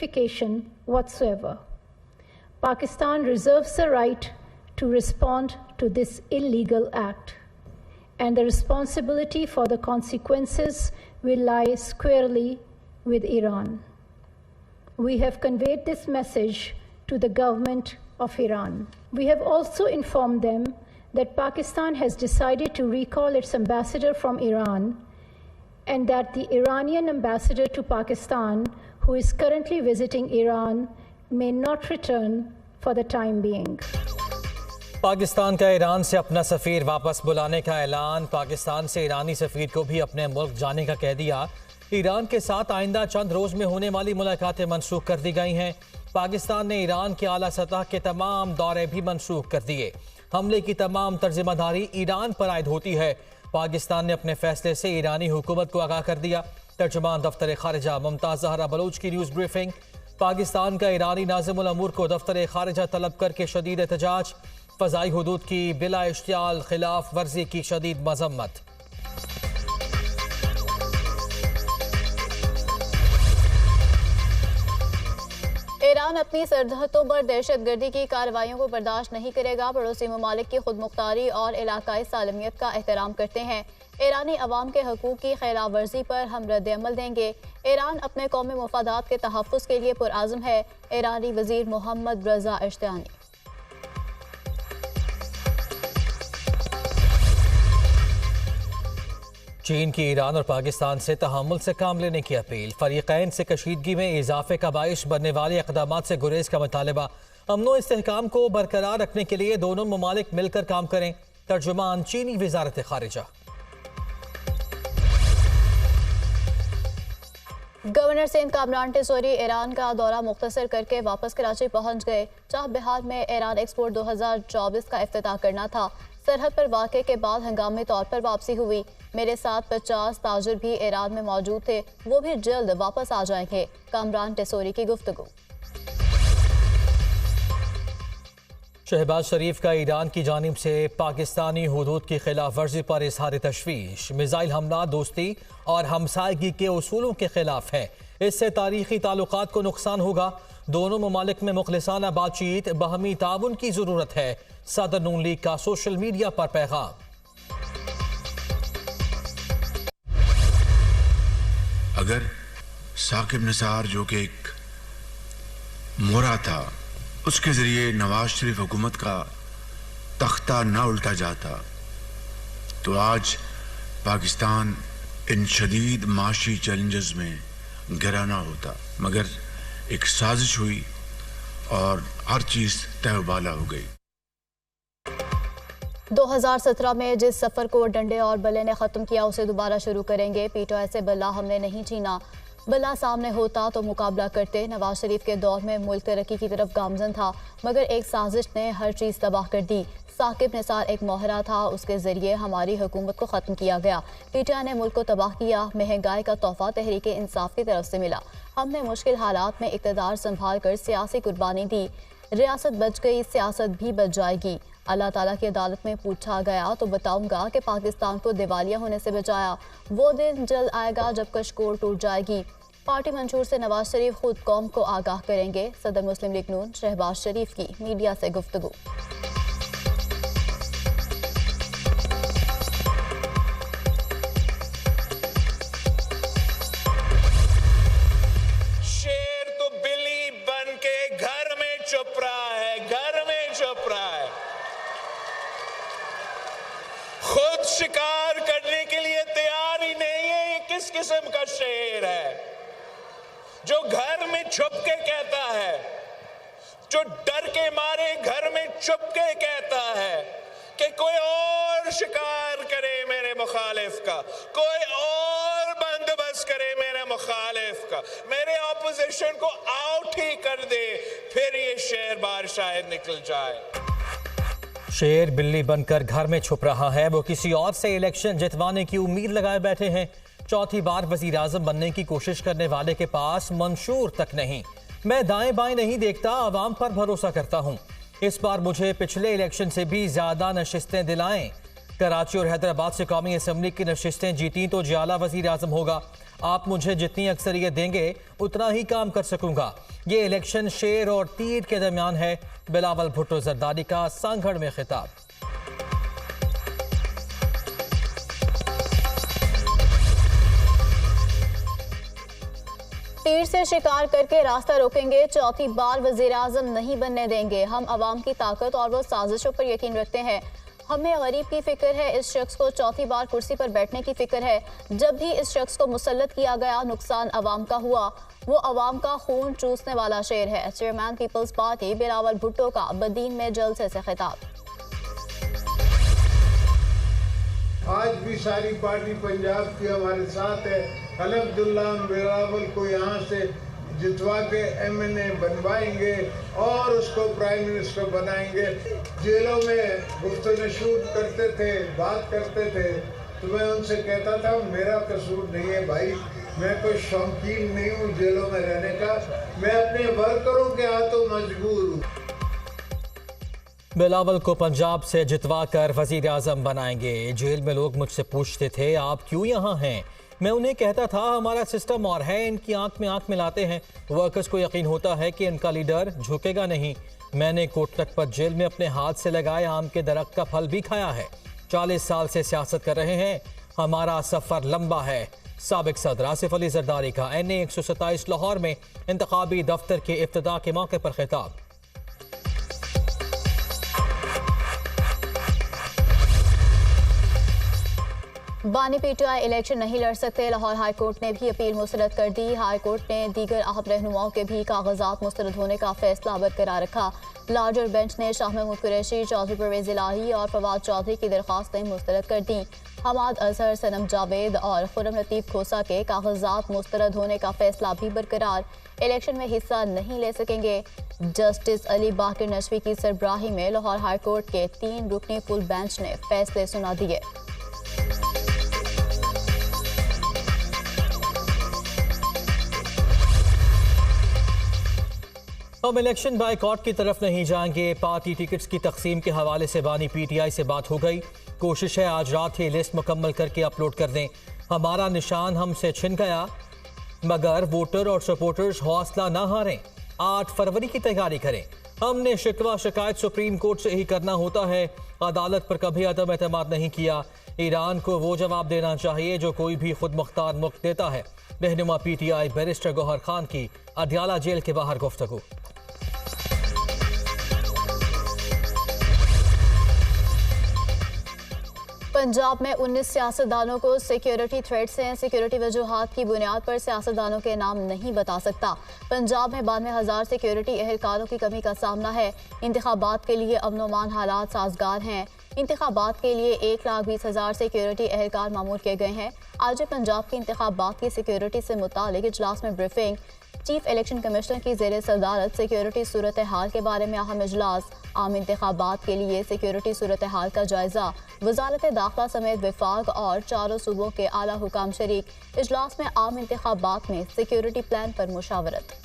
justification whatsoever. Pakistan reserves the right to respond to this illegal act, and the responsibility for the consequences will lie squarely with Iran. We have conveyed this message to the government of Iran. We have also informed them that Pakistan has decided to recall its ambassador from Iran, and that the Iranian ambassador to Pakistan, who is currently visiting Iran, may not return for the time being. Pakistan का Iran से अपना सफ़ीर वापस बुलाने का ऐलान। पाकिस्तान से ईरानी सफ़ीर को भी अपने मुल्क जाने का कह दिया। ईरान के साथ आइंदा चंद रोज़ में होने वाली मुलाकातें मनसूख कर दी गई हैं। पाकिस्तान ने ईरान के आला सतह के तमाम दौरे भी मनसूख कर दिए। हमले की तमाम तर्जुमादारी ईरान पर आयद होती है। पाकिस्तान ने अपने फैसले से ईरानी हुकूमत को आगाह कर दिया। तर्जुमान दफ्तर खारिजा मुमताज़ ज़हरा बलोच की न्यूज़ ब्रीफिंग। पाकिस्तान का ईरानी नाज़िमुल अमूर को दफ्तर खारिजा तलब करके शदीद एहतजाज। फ़ज़ाई हुदूद की बिला इश्तियाल खिलाफ वर्जी की शदीद मज़म्मत। ईरान अपनी सरहदों पर दहशतगर्दी की कार्रवाइयों को बर्दाश्त नहीं करेगा। पड़ोसी ममालिक की खुद मुख्तारी और इलाकाई सालमियत का एहतराम करते हैं। ईरानी अवाम के हकूक़ की खिलाफ वर्जी पर हम रद्द-ए-अमल देंगे। ईरान अपने कौमी मफादात के तहफ़्फ़ुज़ के लिए पुरआज़म है। ईरानी वज़ीर मोहम्मद रज़ा इश्तियानी। चीन की ईरान और पाकिस्तान से तहम्मुल से काम लेने की अपील। फरीक़ैन से कशीदगी में इजाफे का बाइश बनने वाले इक़दामात से गुरेज का मुतालबा। अमनो इस्तेहकाम को बरकरार रखने के लिए दोनों ममालिक मिलकर काम करें। तर्जुमान चीनी वज़ारत खारिजा। गवर्नर सिंध कामरान टेसोरी ईरान का दौरा मुख्तसर करके वापस कराची पहुंच गए। चाह बिहार में ईरान एक्सपो 2024 का इफ्तिताह करना था। सरहद पर वाक़े के बाद हंगामी तौर पर वापसी हुई। मेरे साथ 50 ताजिर भी ईरान में मौजूद थे, वो भी जल्द वापस आ जाएंगे। कामरान टेसोरी की गुफ्तगू। शहबाज शरीफ का ईरान की जानिब से पाकिस्तानी हुदूद की खिलाफ वर्जी पर इजहार तशवीश। मिसाइल हमला दोस्ती और हमसायगी के उसूलों के खिलाफ है। इससे तारीखी ताल्लुकात को नुकसान होगा। दोनों ममालिक में मुखलिसाना बातचीत, बाहमी ताउन की जरूरत है। सदर नून लीग का सोशल मीडिया पर पैगाम। अगर साकिब निसार जो कि एक मोहरा था, उसके जरिए नवाज शरीफ हुकूमत का तख्ता ना उल्टा जाता तो आज पाकिस्तान इन शदीद माशी चैलेंजेस में गिरा ना होता। मगर एक साजिश हुई और हर चीज़ तहबाला हो गई। 2017 में जिस सफ़र को डंडे और बल्ले ने ख़त्म किया उसे दोबारा शुरू करेंगे। पीटीआई से बल्ला हमने नहीं छीना। बल्ला सामने होता तो मुकाबला करते। नवाज शरीफ के दौर में मुल्क तरक्की की तरफ गामजन था, मगर एक साजिश ने हर चीज़ तबाह कर दी। साकिब निसार एक मोहरा था, उसके ज़रिए हमारी हुकूमत को ख़त्म किया गया। पीटीआई ने मुल्क को तबाह किया। महंगाई का तोहफ़ा तहरीक इंसाफ की तरफ से मिला। हमने मुश्किल हालात में इक़्तिदार संभाल कर सियासी कुर्बानी दी। रियासत बच गई, सियासत भी बच जाएगी। अल्लाह ताला की अदालत में पूछा गया तो बताऊंगा कि पाकिस्तान को दिवालिया होने से बचाया। वो दिन जल्द आएगा जब कशकोर टूट जाएगी। पार्टी मंशूर से नवाज शरीफ खुद कौम को आगाह करेंगे। सदर मुस्लिम लीग नून शहबाज शरीफ की मीडिया से गुफ्तगू। शेर तो बिल्ली बन के घर में चुप रहा है, घर में चुप रहा है। खुद शिकार करने के लिए तैयार ही नहीं है। ये किस किस्म का शेर है जो घर में छुप के कहता है, जो डर के मारे घर में छुप के कहता है कि कोई और शिकार करे मेरे मुखालिफ का, कोई और बंदोबस्त करे मेरे मुखालिफ का, मेरे ऑपोजिशन को आउट ही कर दे, फिर ये शेर बाहर शायद निकल जाए। शेर बिल्ली बनकर घर में छुप रहा है। वो किसी और से इलेक्शन जितवाने की उम्मीद लगाए बैठे हैं। चौथी बार वजीर आजम बनने की कोशिश करने वाले के पास मंशूर तक नहीं। मैं दाएं बाएं नहीं देखता, आवाम पर भरोसा करता हूं। इस बार मुझे पिछले इलेक्शन से भी ज्यादा नशिस्तें दिलाएं कराची और हैदराबाद से कौमी असम्बली की नशिस्तें जीती तो जियाला वजीर आजम होगा। आप मुझे जितनी अक्सरियत देंगे उतना ही काम कर सकूंगा। ये इलेक्शन शेर और तीर के दरमियान है। बिलावल भुट्टो जरदारी का सांगड़ में खिताब। तीर से शिकार करके रास्ता रोकेंगे, चौथी बार वजीर आजम नहीं बनने देंगे। हम अवाम की ताकत और वो साजिशों पर यकीन रखते हैं। हमें गरीब की फिक्र है, इस शख्स को चौथी बार कुर्सी पर बैठने की फिक्र है। जब भी इस शख्स को मुसल्लत किया गया, नुकसान अवाम का हुआ। वो अवाम का खून चूसने वाला शेर है। चेयरमैन पीपल्स पार्टी बिलावल भुट्टो का बदीन में जलसे से खिताब। आज भी सारी पार्टी पंजाब की हमारे साथ है। अल्हम्दुलिल्लाह हम बिलावल को यहाँ से जितवा के MNA बनवाएंगे और उसको प्राइम मिनिस्टर बनाएंगे। जेलों में गुफ्तगू शूट करते थे, बात करते थे, तो मैं उनसे कहता था मेरा कसूर नहीं है भाई, मैं कोई शौकीन नहीं हूँ जेलों में रहने का, मैं अपने वर्करों के हाथों मजबूर हूँ। बिलावल को पंजाब से जितवा कर वजीर आजम बनाएंगे। जेल में लोग मुझसे पूछते थे आप क्यों यहाँ हैं। मैं उन्हें कहता था हमारा सिस्टम और है, इनकी आंख में आंख मिलाते हैं। वर्कर्स को यकीन होता है कि इनका लीडर झुकेगा नहीं। मैंने कोट लखपत जेल में अपने हाथ से लगाए आम के दरख्त का फल भी खाया है। 40 साल से सियासत कर रहे हैं, हमारा सफर लंबा है। साबिक सदर आसिफ अली जरदारी का NA 127 लाहौर में इंतखाबी दफ्तर के इफ्तिताह के मौके पर खिताब। बानी PTI इलेक्शन नहीं लड़ सकते, लाहौर हाई कोर्ट ने भी अपील मुस्तरद कर दी। हाई कोर्ट ने दीगर अहम रहनुमाओं के भी कागजात मुस्तरद होने का फैसला बरकरार रखा। लार्जर बेंच ने शाह महमूद कुरैशी, चौधरी परवेज इलाही और फवाद चौधरी की दरख्वास्तें मुस्तरद कर दी। हमाद अजहर, सनम जावेद और खुर्रम लतीफ खोसा के कागजात मुस्तरद होने का फैसला भी बरकरार। इलेक्शन में हिस्सा नहीं ले सकेंगे। जस्टिस अली बाकिर नशवी की सरबराही में लाहौर हाई कोर्ट के 3 रुकनी फुल बेंच ने फैसले सुना दिए। हम इलेक्शन बायकॉट की तरफ नहीं जाएंगे। पार्टी टिकट्स की तकसीम के हवाले से बानी PTI से बात हो गई। कोशिश है आज रात ही लिस्ट मुकम्मल करके अपलोड कर दें। हमारा निशान हमसे छिन गया, मगर वोटर और सपोर्टर्स हौसला ना हारें। 8 फरवरी की तैयारी करें। हमने शिकवा शिकायत सुप्रीम कोर्ट से ही करना होता है। अदालत पर कभी अदम एतमाद नहीं किया। ईरान को वो जवाब देना चाहिए जो कोई भी खुद मुख्तार मुल्क देता है। रहनुमा PTI बैरिस्टर गौहर खान की अडियाला जेल के बाहर गुफ्तगू। पंजाब में 19 सियासतदानों को सिक्योरिटी थ्रेट्स हैं। सिक्योरिटी वजूहात की बुनियाद पर सियासतदानों के नाम नहीं बता सकता। पंजाब में 92,000 सिक्योरिटी एहलकारों की कमी का सामना है। इंतखाबात के लिए अमन-ओ-मान हालात साजगार हैं। इंतखाबात के लिए 1,20,000 सिक्योरिटी एहलकार मामूर किए गए हैं। आज पंजाब के इंतखाबात की सिक्योरिटी से मुतालिक इजलास में ब्रीफिंग। चीफ इलेक्शन कमिश्नर की ज़ेर सदारत सिक्योरिटी सूरत हाल के बारे में अहम इजलास। आम इंतखाबात के लिए सिक्योरिटी सूरत हाल का जायजा। वजारत दाखिला समेत विफाक और 4 सूबों के आला हुकाम शरीक। इजलास में आम इंतखाबात में सिक्योरिटी प्लान पर मुशावरत।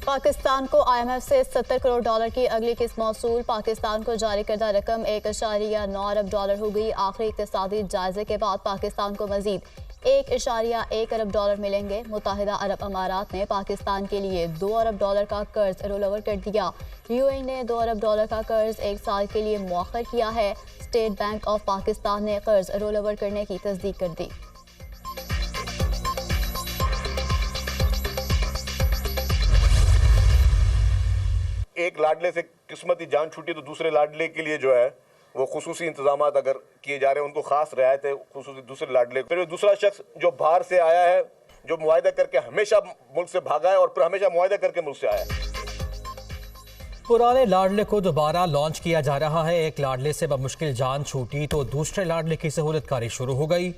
पाकिस्तान को IMF से $70 करोड़ की अगली किस्त मौसूल। पाकिस्तान को जारी करदा रकम $1.9 अरब हो गई। आखिरी इक़्तिसादी जायजे के बाद पाकिस्तान को मजीद $1.1 अरब मिलेंगे। मुत्तहिदा अरब अमारात ने पाकिस्तान के लिए $2 अरब का कर्ज रोल ओवर कर दिया। UAE ने $2 अरब का कर्ज 1 साल के लिए मौखर किया है। स्टेट बैंक ऑफ पाकिस्तान ने कर्ज रोल ओवर करने की तस्दीक कर दी। एक लाडले से किस्मती जान छूटी तो दूसरे लाडले के लिए जो है वो खुसूसी इंतजाम अगर किए जा रहे हैं, उनको खास रियायतें खुसूसी दूसरे लाडले। फिर दूसरा शख्स जो बाहर से आया है, जो मुआहदा करके हमेशा मुल्क से भागा है और फिर हमेशा मुआहदा करके मुल्क से आया है। पुराने लाडले को दोबारा लॉन्च किया जा रहा है। एक लाडले से बमुश्किल जान छूटी तो दूसरे लाडले की सहूलतकारी शुरू हो गई।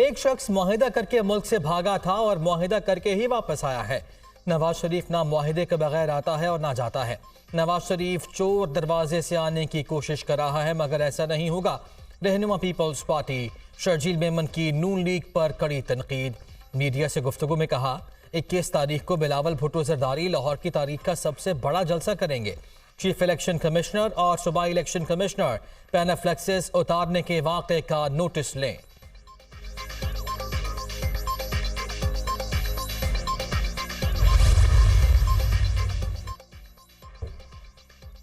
एक शख्स मुआहदा करके मुल्क से भागा था और मुआहदा करके ही वापस आया है। नवाज शरीफ ना मुआहदे के बगैर आता है और ना जाता है। नवाज शरीफ चोर दरवाजे से आने की कोशिश कर रहा है, मगर ऐसा नहीं होगा। रहनुमा पीपल्स पार्टी शर्जील मेमन की नून लीग पर कड़ी तनकीद। मीडिया से गुफ्तगू में कहा 21 तारीख को बिलावल भुट्टो जरदारी लाहौर की तारीख का सबसे बड़ा जलसा करेंगे। चीफ इलेक्शन कमिश्नर और सूबाई इलेक्शन कमिश्नर पैनाफ्लेक्सेस उतारने के वाक़े का नोटिस लें।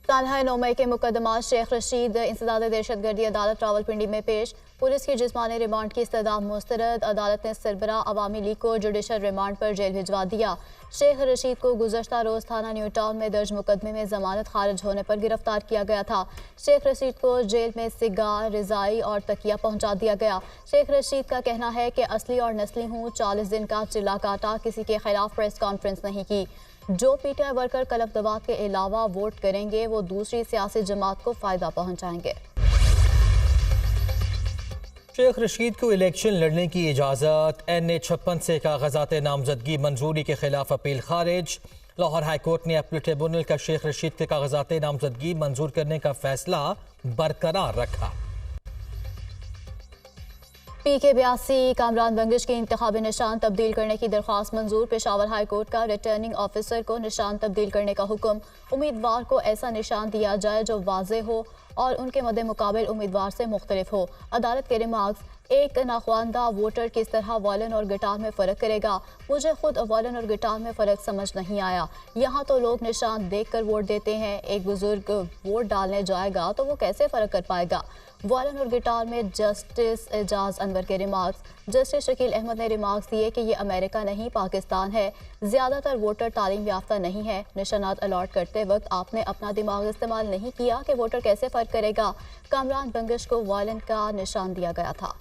तानहा 9 मई के मुकदमा शेख रशीद इंसदाद दहशतगर्दी अदालत रावलपिंडी में पेश। पुलिस की जिस्मानी रिमांड की इस्तदा मुस्तरद। अदालत ने सरबरा अवामी लीग को जुडिशल रिमांड पर जेल भिजवा दिया। शेख रशीद को गुज़श्ता रोज थाना न्यू टाउन में दर्ज मुकदमे में जमानत खारिज होने पर गिरफ्तार किया गया था। शेख रशीद को जेल में सिगार, रिजाई और तकिया पहुंचा दिया गया। शेख रशीद का कहना है कि असली और नस्ली हूँ, 40 दिन का चिल्ला काटा, किसी के खिलाफ प्रेस कॉन्फ्रेंस नहीं की। जो पीटीआई वर्कर कलमदबाद के अलावा वोट करेंगे वो दूसरी सियासी जमात को फायदा पहुंचाएंगे। शेख रशीद को इलेक्शन लड़ने की इजाज़त। NA-56 से कागजात नामजदगी मंजूरी के खिलाफ अपील खारिज। लाहौर हाईकोर्ट ने अपील ट्रिब्यूनल का शेख रशीद के कागजात नामजदगी मंजूर करने का फैसला बरकरार रखा। PK-82 कामरान बंगिश के इंतखाबी निशान तब्दील करने की दरख्वास्त मंजूर। पेशावर हाई कोर्ट का रिटर्निंग ऑफिसर को निशान तब्दील करने का हुक्म। उम्मीदवार को ऐसा निशान दिया जाए जो वाज़े हो और उनके मद्दे मुकाबिल उम्मीदवार से मुख्तलिफ हो। अदालत के रिमार्क्स, एक नाख्वानदा वोटर किस तरह वायलिन और गिटार में फ़र्क करेगा। मुझे खुद वायलिन और गिटार में फ़र्क समझ नहीं आया। यहाँ तो लोग निशान देखकर वोट देते हैं। एक बुजुर्ग वोट डालने जाएगा तो वो कैसे फ़र्क कर पाएगा। वायलिन और गिटार में जस्टिस एजाज अनवर के रिमार्क्स। जस्टिस शकील अहमद ने रिमार्क्स दिए कि ये अमेरिका नहीं पाकिस्तान है। ज़्यादातर वोटर तालीम याफ्ता नहीं है। निशानात अलॉट करते वक्त आपने अपना दिमाग इस्तेमाल नहीं किया कि वोटर कैसे फ़र्क करेगा। कामरान बंगिश को वायलिन का निशान दिया गया था।